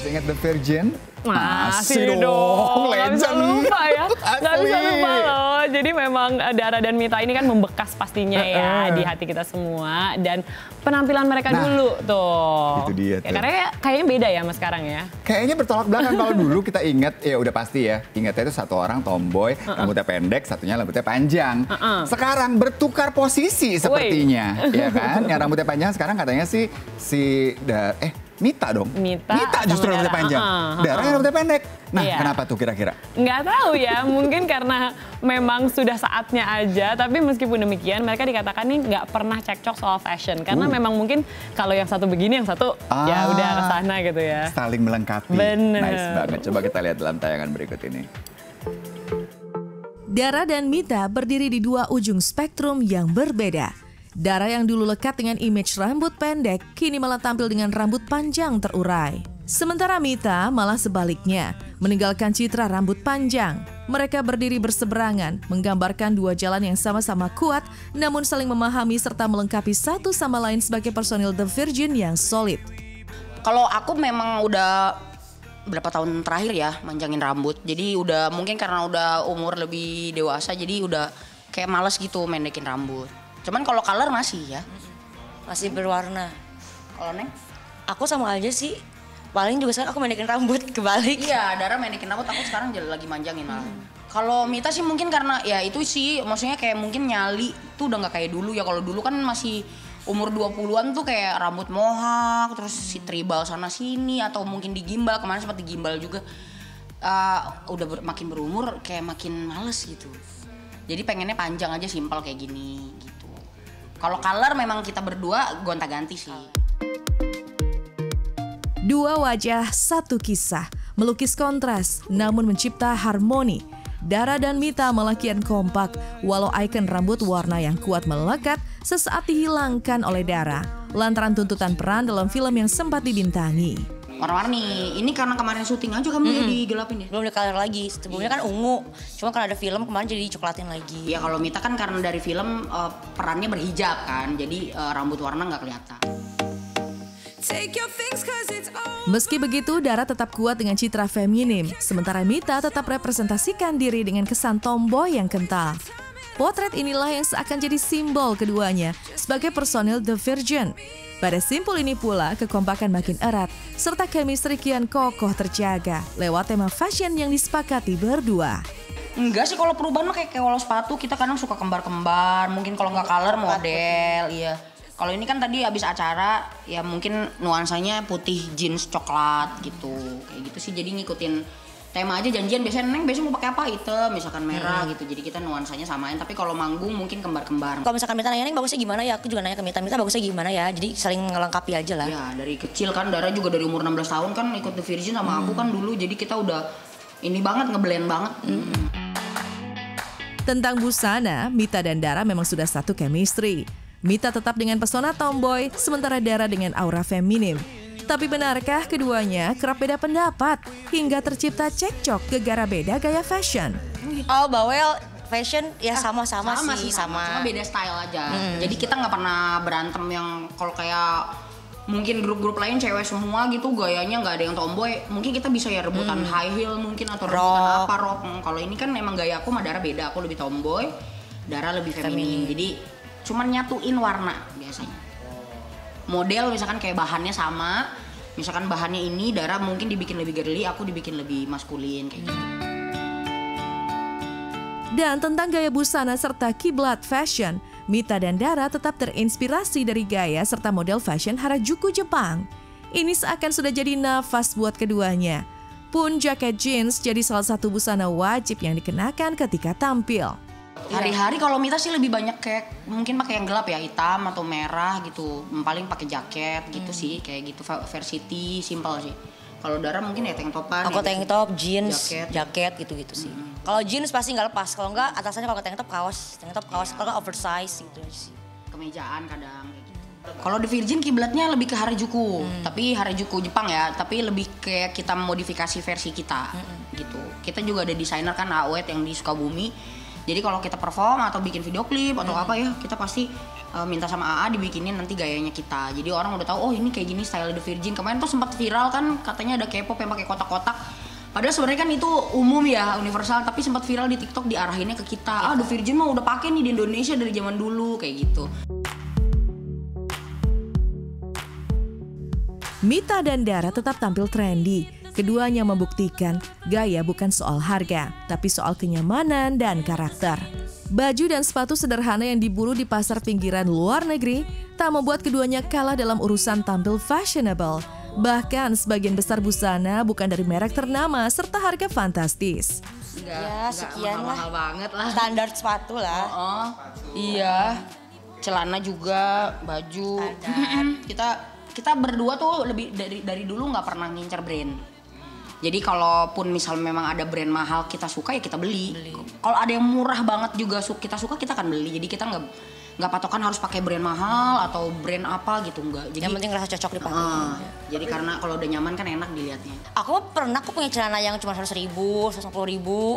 Masih ingat The Virgin? Masih dong, nggak bisa lupa ya, nggak bisa lupa loh. Jadi memang Dara dan Mita ini kan membekas pastinya ya di hati kita semua. Dan penampilan mereka dulu tuh. Itu dia tuh. Ya, karena kayaknya beda ya sama sekarang ya. Kayaknya bertolak belakang. Kalau dulu kita ingat, ya udah pasti ya. Ingatnya itu satu orang tomboy, rambutnya pendek, satunya rambutnya panjang. Sekarang bertukar posisi sepertinya, ya kan? Yang rambutnya panjang sekarang katanya sih Mita dong. Mita justru rambutnya panjang. Dara yang rambutnya pendek. Nah, kenapa tuh kira-kira? Nggak tahu ya, mungkin karena memang sudah saatnya aja. Tapi meskipun demikian, mereka dikatakan nih nggak pernah cekcok soal fashion. Karena memang mungkin kalau yang satu begini, yang satu ya udah ke sana gitu ya. Saling melengkapi. Bener. Nice banget. Coba kita lihat dalam tayangan berikut ini. Dara dan Mita berdiri di dua ujung spektrum yang berbeda. Dara yang dulu lekat dengan image rambut pendek, kini malah tampil dengan rambut panjang terurai. Sementara Mita malah sebaliknya, meninggalkan citra rambut panjang. Mereka berdiri berseberangan, menggambarkan dua jalan yang sama-sama kuat, namun saling memahami serta melengkapi satu sama lain sebagai personil The Virgin yang solid. Kalau aku memang udah berapa tahun terakhir ya manjangin rambut. Jadi udah mungkin karena udah umur lebih dewasa, jadi udah kayak males gitu mendekin rambut. Cuman kalau color masih ya. Masih berwarna. Kalau Neng? Aku sama aja sih. Paling juga sekarang aku mendekin rambut kebalik. Iya, Dara mendekin rambut, aku sekarang lagi manjangin malah. Kalau Mita sih mungkin karena ya itu sih, maksudnya kayak mungkin nyali tuh udah nggak kayak dulu ya. Kalau dulu kan masih umur 20-an tuh kayak rambut mohak, terus si tribal sana sini, atau mungkin digimbal, kemarin sempat digimbal juga. Udah makin berumur kayak makin males gitu. Jadi pengennya panjang aja, simpel kayak gini gitu. Kalau color memang kita berdua gonta-ganti sih. Dua wajah, satu kisah, melukis kontras namun mencipta harmoni. Dara dan Mita malah kian kompak, walau ikon rambut warna yang kuat melekat sesaat dihilangkan oleh Dara lantaran tuntutan peran dalam film yang sempat dibintangi. Warna-warni, ini karena kemarin syuting aja kamu ya digelapin ya? Belum di color lagi, sebelumnya kan ungu. Cuma karena ada film kemarin jadi coklatin lagi. Ya kalau Mita kan karena dari film perannya berhijab kan, jadi rambut warna nggak kelihatan. Meski begitu, Dara tetap kuat dengan citra feminim, sementara Mita tetap representasikan diri dengan kesan tomboy yang kental. Potret inilah yang seakan jadi simbol keduanya sebagai personil The Virgin. Pada simpul ini pula, kekompakan makin erat, serta chemistry kian kokoh terjaga lewat tema fashion yang disepakati berdua. Enggak sih, kalau perubahan mah kayak walau sepatu kita kadang suka kembar-kembar, mungkin kalau nggak color model, iya. Kalau ini kan tadi abis acara, ya mungkin nuansanya putih jeans coklat gitu, kayak gitu sih. Jadi ngikutin tema aja, janjian biasanya Neng besok mau pakai apa, hitam misalkan merah gitu. Jadi kita nuansanya samain, tapi kalau manggung mungkin kembar-kembar. Kalau misalkan Mita nanya Neng bagusnya gimana ya, aku juga nanya ke Mita bagusnya gimana ya. Jadi saling melengkapi aja lah. Ya dari kecil kan, Dara juga dari umur 16 tahun kan ikut The Virgin sama aku kan dulu. Jadi kita udah ini banget, ngeblend banget. Tentang busana, Mita dan Dara memang sudah satu chemistry. Mita tetap dengan pesona tomboy, sementara Dara dengan aura feminim. Tapi benarkah keduanya kerap beda pendapat hingga tercipta cekcok gegara beda gaya fashion? Oh, bawel fashion ya sama-sama sih, cuma beda style aja. Jadi kita nggak pernah berantem yang kalau kayak mungkin grup-grup lain cewek semua gitu gayanya nggak ada yang tomboy. Mungkin kita bisa ya rebutan high heel mungkin atau rebutan apa rock. Kalau ini kan emang gaya aku sama Dara beda. Aku lebih tomboy, Dara lebih feminin. Jadi cuman nyatuin warna biasanya. Model misalkan kayak bahannya sama, misalkan bahannya ini Dara mungkin dibikin lebih girly, aku dibikin lebih maskulin kayak gitu. Dan tentang gaya busana serta kiblat fashion, Mita dan Dara tetap terinspirasi dari gaya serta model fashion Harajuku Jepang. Ini seakan sudah jadi nafas buat keduanya. Pun jaket jeans jadi salah satu busana wajib yang dikenakan ketika tampil. Hari-hari kalau Mita sih lebih banyak kayak mungkin pakai yang gelap ya, hitam atau merah gitu. Paling pakai jaket gitu sih, kayak gitu varsity, simple sih. Kalau Dara mungkin ya tank topan. Aku ya, tank top, jeans, jaket gitu-gitu sih. Kalau jeans pasti nggak lepas, kalau nggak atasannya kalau tank top kaos, kalau nggak oversize gitu aja sih. Kemejaan kadang kayak gitu. Kalau The Virgin kiblatnya lebih ke Harajuku, tapi Harajuku Jepang ya, tapi lebih kayak kita modifikasi versi kita gitu. Kita juga ada desainer kan Awet yang di Sukabumi. Jadi kalau kita perform atau bikin video klip atau apa ya, kita pasti minta sama AA dibikinin nanti gayanya kita. Jadi orang udah tahu, oh ini kayak gini style The Virgin. Kemarin tuh sempat viral kan, katanya ada K-pop yang pakai kotak-kotak. Padahal sebenarnya kan itu umum ya, universal, tapi sempat viral di TikTok diarahinnya ke kita. Ah, The Virgin mah udah pakai nih di Indonesia dari zaman dulu kayak gitu. Mita dan Dara tetap tampil trendy. Keduanya membuktikan gaya bukan soal harga, tapi soal kenyamanan dan karakter. Baju dan sepatu sederhana yang diburu di pasar pinggiran luar negeri tak membuat keduanya kalah dalam urusan tampil fashionable. Bahkan sebagian besar busana bukan dari merek ternama serta harga fantastis. Ya sekian lah. Mahal banget lah. Standar sepatu lah. Iya. Celana juga, baju. Kita berdua tuh lebih dari dulu nggak pernah ngincer brand. Jadi kalaupun misal memang ada brand mahal kita suka ya kita beli. Kalau ada yang murah banget juga kita suka kita akan beli. Jadi kita nggak patokan harus pakai brand mahal atau brand apa gitu, enggak. Jadi yang penting rasa cocok dipakai. Jadi karena kalau udah nyaman kan enak dilihatnya. Aku punya celana yang cuma 100.000, 150.000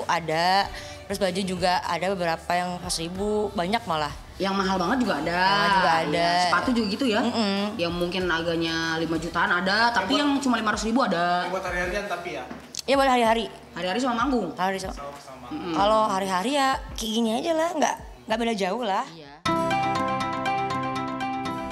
ada. Terus baju juga ada beberapa yang 100.000, banyak malah. Yang mahal banget juga ada. Ya, sepatu juga gitu ya. Yang mungkin harganya 5 jutaan ada, tapi yang cuma 500.000 ada. Buat hari-harian tapi ya? Iya buat hari-hari. Hari-hari sama manggung. Kalau hari-hari ya kayak gini aja lah, nggak beda jauh lah. Iya.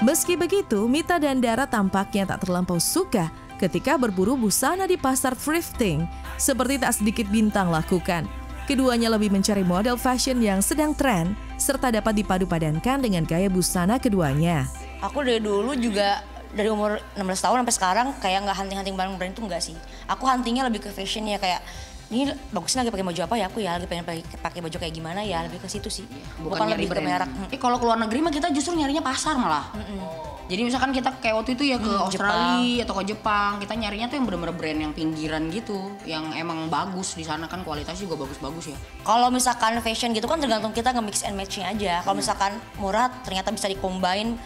Meski begitu, Mita dan Dara tampaknya tak terlampau suka ketika berburu busana di pasar thrifting, seperti tak sedikit bintang lakukan. Keduanya lebih mencari model fashion yang sedang tren, serta dapat dipadu-padankan dengan gaya busana keduanya. Aku dari dulu juga, dari umur 16 tahun sampai sekarang kayak nggak hunting-hunting barang brand itu enggak sih. Aku huntingnya lebih ke fashion ya, kayak ini bagusnya lagi pakai baju apa ya, aku ya lagi pengen pakai baju kayak gimana ya, lebih ke situ sih. Bukan lebih ke merek. Kalau keluar negeri mah kita justru nyarinya pasar malah. Jadi misalkan kita kayak waktu itu ya ke Australia atau ke Jepang, kita nyarinya tuh yang bener-bener brand yang pinggiran gitu, yang emang bagus di sana kan kualitasnya juga bagus-bagus ya. Kalau misalkan fashion gitu kan tergantung kita nge-mix and matching aja. Kalau misalkan murah ternyata bisa di-combine,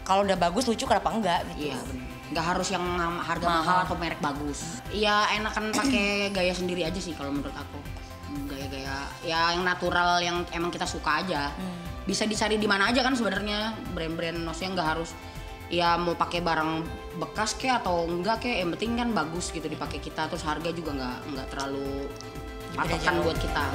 kalau udah bagus lucu kenapa enggak gitu. Iya, nggak harus yang harga mahal atau merek bagus. Iya, enakan pakai gaya sendiri aja sih kalau menurut aku. Gaya-gaya ya yang natural yang emang kita suka aja. Bisa dicari di mana aja kan sebenarnya brand-brand, maksudnya nggak harus ya mau pakai barang bekas kek atau enggak kek, yang penting kan bagus gitu dipakai kita, terus harga juga nggak terlalu patokan buat kita.